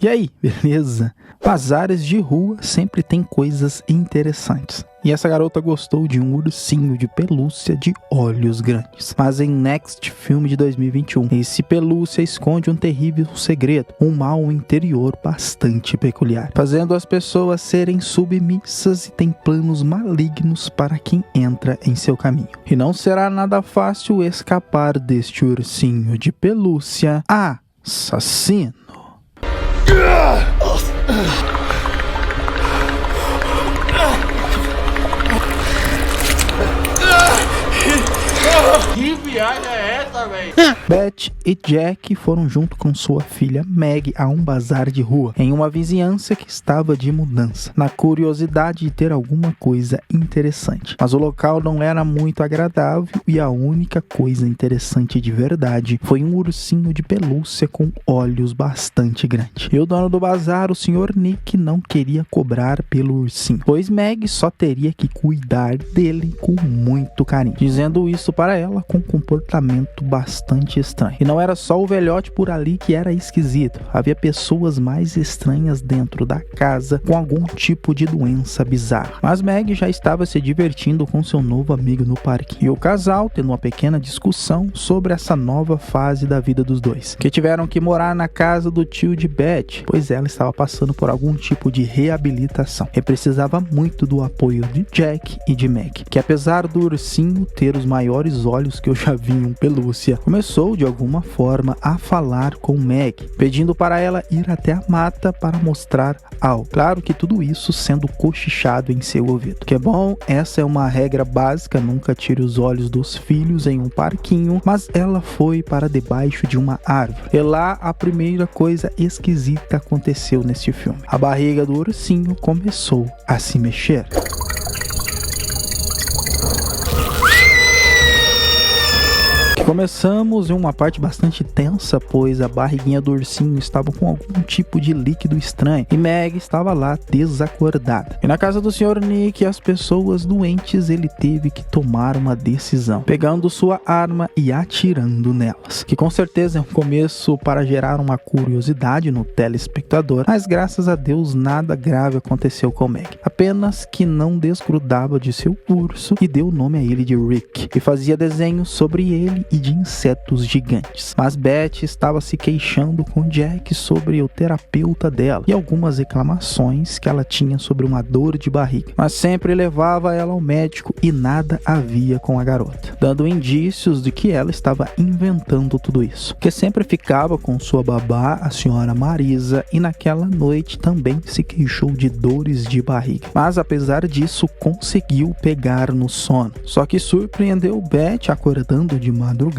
E aí, beleza? Bazares de rua sempre tem coisas interessantes. E essa garota gostou de um ursinho de pelúcia de olhos grandes. Mas em Next, filme de 2021, esse pelúcia esconde um terrível segredo, um mal interior bastante peculiar, fazendo as pessoas serem submissas e tem planos malignos para quem entra em seu caminho. E não será nada fácil escapar deste ursinho de pelúcia assassino. Que viagem é essa, velho? Beth e Jack foram junto com sua filha Meg a um bazar de rua, em uma vizinhança que estava de mudança, na curiosidade de ter alguma coisa interessante. Mas o local não era muito agradável e a única coisa interessante de verdade foi um ursinho de pelúcia com olhos bastante grandes. E o dono do bazar, o Sr. Nick, não queria cobrar pelo ursinho, pois Meg só teria que cuidar dele com muito carinho, dizendo isso para ela com um comportamento bastante estranho. E não era só o velhote por ali que era esquisito. Havia pessoas mais estranhas dentro da casa com algum tipo de doença bizarra. Mas Meg já estava se divertindo com seu novo amigo no parque. E o casal tendo uma pequena discussão sobre essa nova fase da vida dos dois, que tiveram que morar na casa do tio de Beth, pois ela estava passando por algum tipo de reabilitação e precisava muito do apoio de Jack e de Meg, que apesar do ursinho ter os maiores olhos que eu já vi em um pelúcia, começou de alguma forma a falar com Meg, pedindo para ela ir até a mata para mostrar algo. Claro que tudo isso sendo cochichado em seu ouvido. Que é bom, essa é uma regra básica, nunca tire os olhos dos filhos em um parquinho, mas ela foi para debaixo de uma árvore. E lá a primeira coisa esquisita aconteceu neste filme. A barriga do ursinho começou a se mexer. Começamos em uma parte bastante tensa, pois a barriguinha do ursinho estava com algum tipo de líquido estranho e Meg estava lá desacordada. E na casa do Sr. Nick, as pessoas doentes, ele teve que tomar uma decisão, pegando sua arma e atirando nelas, que com certeza é um começo para gerar uma curiosidade no telespectador, mas graças a Deus nada grave aconteceu com Meg, apenas que não desgrudava de seu urso e deu o nome a ele de Rick, e fazia desenhos sobre ele e de insetos gigantes. Mas Beth estava se queixando com Jack sobre o terapeuta dela e algumas reclamações que ela tinha sobre uma dor de barriga, mas sempre levava ela ao médico e nada havia com a garota, dando indícios de que ela estava inventando tudo isso, que sempre ficava com sua babá, a senhora Marisa, e naquela noite também se queixou de dores de barriga, mas apesar disso conseguiu pegar no sono. Só que surpreendeu Beth acordando de madrugada,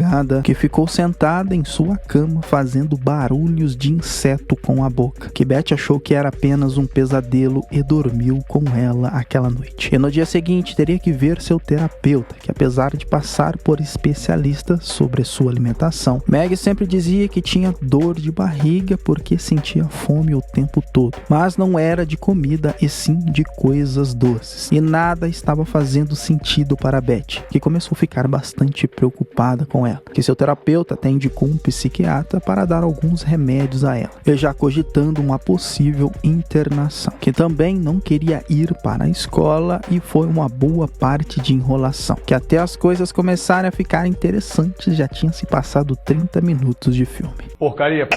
que ficou sentada em sua cama fazendo barulhos de inseto com a boca, que Beth achou que era apenas um pesadelo e dormiu com ela aquela noite. E no dia seguinte teria que ver seu terapeuta, que apesar de passar por especialista sobre sua alimentação, Meg sempre dizia que tinha dor de barriga porque sentia fome o tempo todo, mas não era de comida e sim de coisas doces. E nada estava fazendo sentido para Beth, que começou a ficar bastante preocupada com ela, que seu terapeuta até indicou um psiquiatra para dar alguns remédios a ela, e já cogitando uma possível internação, que também não queria ir para a escola, e foi uma boa parte de enrolação, que até as coisas começarem a ficar interessantes já tinha se passado 30 minutos de filme. Porcaria.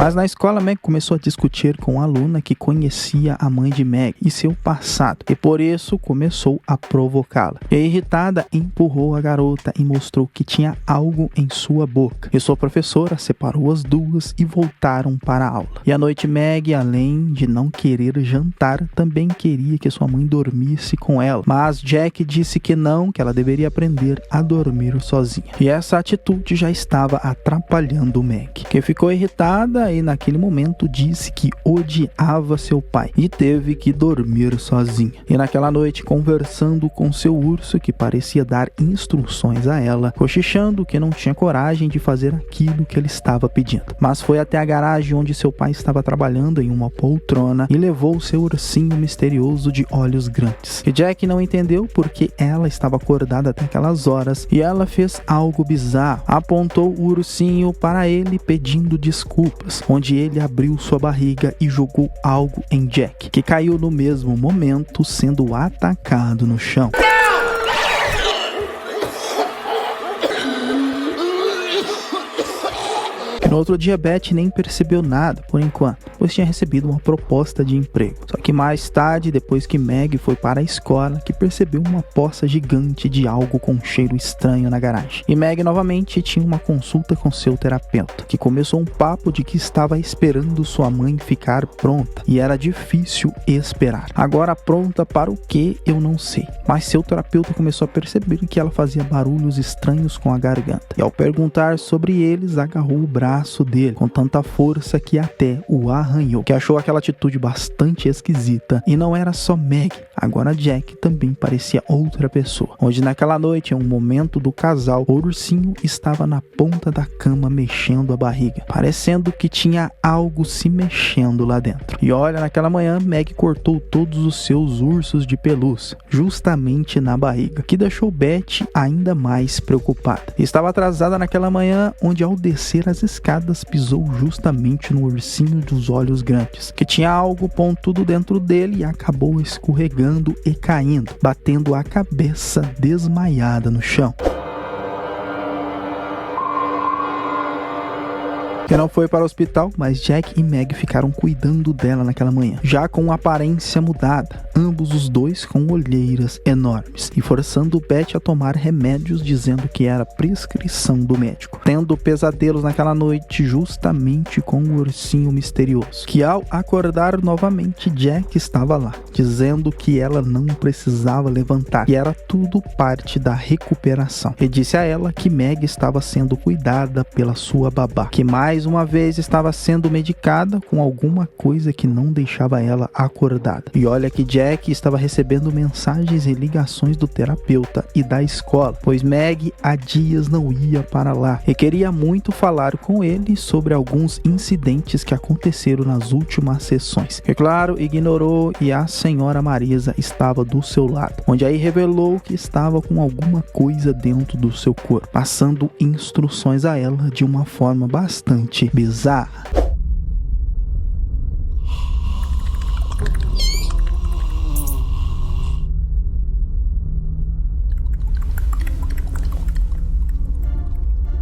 Mas na escola, Meg começou a discutir com a aluna que conhecia a mãe de Meg e seu passado, e por isso começou a provocá-la. E irritada, empurrou a garota e mostrou que tinha algo em sua boca. E sua professora separou as duas e voltaram para a aula. E à noite, Meg, além de não querer jantar, também queria que sua mãe dormisse com ela. Mas Jack disse que não, que ela deveria aprender a dormir sozinha. E essa atitude já estava atrapalhando Meg, que ficou irritada e naquele momento disse que odiava seu pai e teve que dormir sozinha. E naquela noite, conversando com seu urso, que parecia dar instruções a ela, cochichando que não tinha coragem de fazer aquilo que ele estava pedindo. Mas foi até a garagem onde seu pai estava trabalhando em uma poltrona e levou seu ursinho misterioso de olhos grandes. E Jack não entendeu porque ela estava acordada até aquelas horas e ela fez algo bizarro. Apontou o ursinho para ele pedindo desculpas. portas, onde ele abriu sua barriga e jogou algo em Jack, que caiu no mesmo momento, sendo atacado no chão. No outro dia, Beth nem percebeu nada por enquanto, pois tinha recebido uma proposta de emprego. Só que mais tarde, depois que Meg foi para a escola, que percebeu uma poça gigante de algo com um cheiro estranho na garagem. E Meg novamente tinha uma consulta com seu terapeuta, que começou um papo de que estava esperando sua mãe ficar pronta, e era difícil esperar. Agora pronta para o que, eu não sei. Mas seu terapeuta começou a perceber que ela fazia barulhos estranhos com a garganta, e ao perguntar sobre eles, agarrou o braço dele com tanta força que até o arranhou, que achou aquela atitude bastante esquisita. E não era só Meg, agora Jack também parecia outra pessoa, onde naquela noite, em um momento do casal, o ursinho estava na ponta da cama mexendo a barriga, parecendo que tinha algo se mexendo lá dentro. E olha, naquela manhã Meg cortou todos os seus ursos de pelúcia justamente na barriga, que deixou Beth ainda mais preocupada. Estava atrasada naquela manhã, onde ao descer as escadas pisou justamente no ursinho dos olhos grandes, que tinha algo pontudo dentro dele, e acabou escorregando e caindo, batendo a cabeça desmaiada no chão. Que não foi para o hospital, mas Jack e Meg ficaram cuidando dela naquela manhã, já com aparência mudada, ambos os dois com olheiras enormes, e forçando Beth a tomar remédios, dizendo que era prescrição do médico, tendo pesadelos naquela noite justamente com o ursinho misterioso, que ao acordar novamente, Jack estava lá, dizendo que ela não precisava levantar, e era tudo parte da recuperação, e disse a ela que Meg estava sendo cuidada pela sua babá, que mais uma vez estava sendo medicada com alguma coisa que não deixava ela acordada. E olha que Jack estava recebendo mensagens e ligações do terapeuta e da escola, pois Meg há dias não ia para lá e queria muito falar com ele sobre alguns incidentes que aconteceram nas últimas sessões. Que claro, ignorou, e a senhora Marisa estava do seu lado, onde aí revelou que estava com alguma coisa dentro do seu corpo, passando instruções a ela de uma forma bastante bizarra.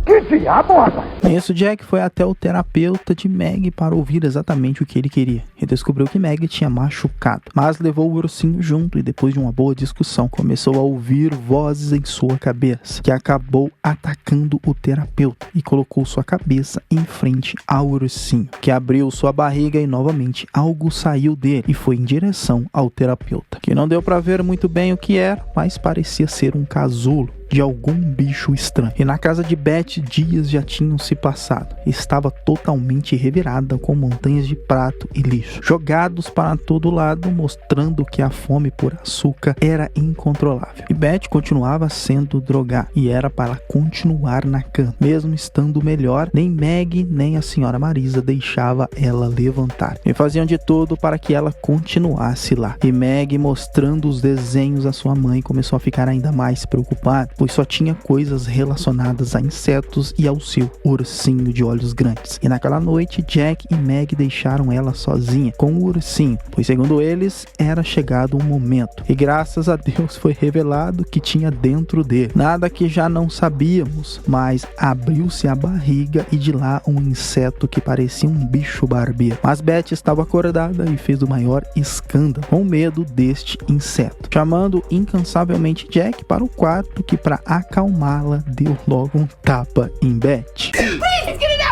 Que diabo, rapaz? Nisso, Jack foi até o terapeuta de Meg para ouvir exatamente o que ele queria, e descobriu que Meg tinha machucado, mas levou o ursinho junto, e depois de uma boa discussão, começou a ouvir vozes em sua cabeça, que acabou atacando o terapeuta, e colocou sua cabeça em frente ao ursinho, que abriu sua barriga, e novamente algo saiu dele e foi em direção ao terapeuta, que não deu para ver muito bem o que era, mas parecia ser um casulo de algum bicho estranho. E na casa de Beth, dias já tinham se passado. Estava totalmente revirada, com montanhas de prato e lixo jogados para todo lado, mostrando que a fome por açúcar era incontrolável. E Beth continuava sendo drogada, e era para continuar na cama. Mesmo estando melhor, nem Meg nem a senhora Marisa deixava ela levantar, e faziam de tudo para que ela continuasse lá. E Meg, mostrando os desenhos à sua mãe, começou a ficar ainda mais preocupada, pois só tinha coisas relacionadas a insetos e ao seu ursinho de olhos grandes. E naquela noite, Jack e Meg deixaram ela sozinha com o ursinho, pois segundo eles, era chegado um momento, e graças a Deus foi revelado que tinha dentro dele nada que já não sabíamos, mas abriu-se a barriga, e de lá um inseto que parecia um bicho barbeiro. Mas Beth estava acordada e fez o maior escândalo com medo deste inseto, chamando incansavelmente Jack para o quarto, que para acalmá-la deu logo um tapa em Beth.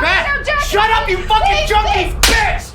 Beth, shut up, you fucking junkie bitch!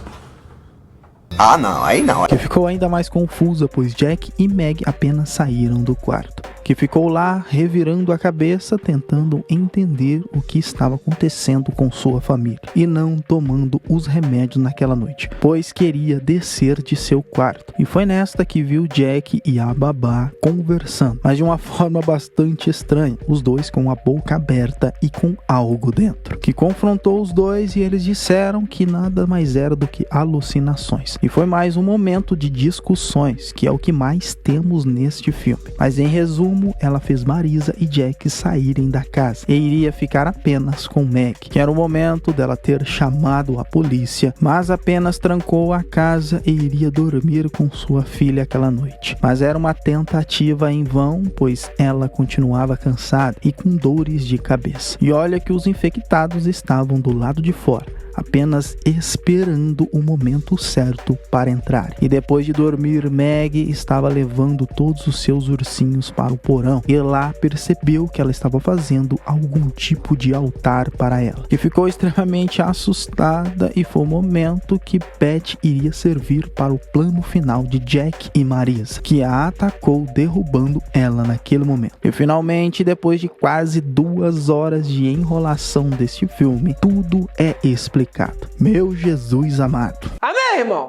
Ah, não, aí não. Que ficou ainda mais confusa, pois Jack e Meg apenas saíram do quarto, que ficou lá revirando a cabeça, tentando entender o que estava acontecendo com sua família, e não tomando os remédios naquela noite, pois queria descer de seu quarto. E foi nesta que viu Jack e a babá conversando, mas de uma forma bastante estranha, os dois com a boca aberta e com algo dentro, que confrontou os dois, e eles disseram que nada mais era do que alucinações. E foi mais um momento de discussões, que é o que mais temos neste filme. Mas em resumo, como ela fez Marisa e Jack saírem da casa e iria ficar apenas com Meg, que era o momento dela ter chamado a polícia, mas apenas trancou a casa e iria dormir com sua filha aquela noite. Mas era uma tentativa em vão, pois ela continuava cansada e com dores de cabeça. E olha que os infectados estavam do lado de fora, apenas esperando o momento certo para entrar. E depois de dormir, Meg estava levando todos os seus ursinhos para o porão e lá percebeu que ela estava fazendo algum tipo de altar para ela, e ficou extremamente assustada, e foi o momento que Beth iria servir para o plano final de Jack e Marisa, que a atacou derrubando ela naquele momento. E finalmente, depois de quase 2 horas de enrolação deste filme, tudo é explicado. Meu Jesus amado. Amém, irmão?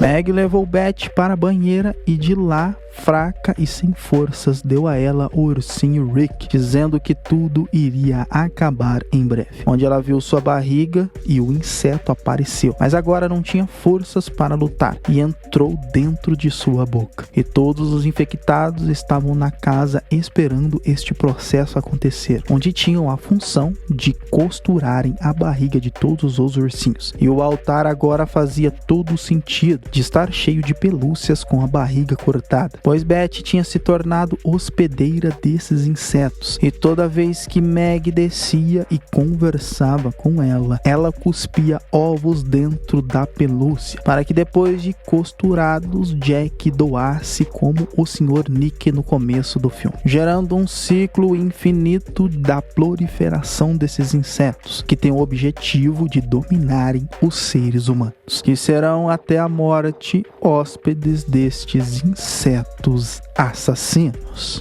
Meg levou Beth para a banheira e de lá, fraca e sem forças, deu a ela o ursinho Rick, dizendo que tudo iria acabar em breve. Onde ela viu sua barriga e o inseto apareceu, mas agora não tinha forças para lutar e entrou dentro de sua boca. E todos os infectados estavam na casa esperando este processo acontecer, onde tinham a função de costurarem a barriga de todos os ursinhos. E o altar agora fazia todo o sentido de estar cheio de pelúcias com a barriga cortada, pois Beth tinha se tornado hospedeira desses insetos, e toda vez que Meg descia e conversava com ela, ela cuspia ovos dentro da pelúcia, para que depois de costurados, Jack doasse como o Sr. Nick no começo do filme, gerando um ciclo infinito da proliferação desses insetos, que tem o objetivo de dominarem os seres humanos, que serão até a morte hóspedes destes insetos assassinos.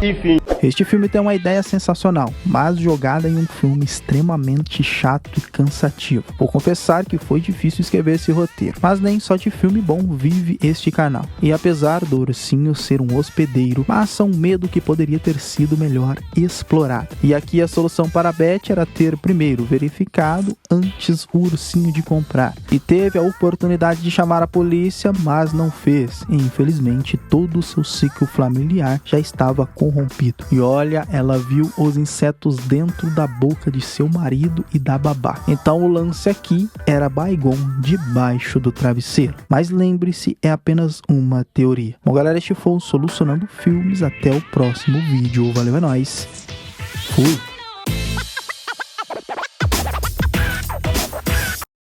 Enfim. Este filme tem uma ideia sensacional, mas jogada em um filme extremamente chato e cansativo. Vou confessar que foi difícil escrever esse roteiro, mas nem só de filme bom vive este canal. E apesar do ursinho ser um hospedeiro, passa um medo que poderia ter sido melhor explorado. E aqui a solução para Beth era ter primeiro verificado antes o ursinho de comprar. E teve a oportunidade de chamar a polícia, mas não fez. E infelizmente todo o seu ciclo familiar já estava corrompido. E olha, ela viu os insetos dentro da boca de seu marido e da babá. Então o lance aqui era Baygon debaixo do travesseiro. Mas lembre-se, é apenas uma teoria. Bom galera, este foi o Solucionando Filmes. Até o próximo vídeo. Valeu, é nóis. Fui.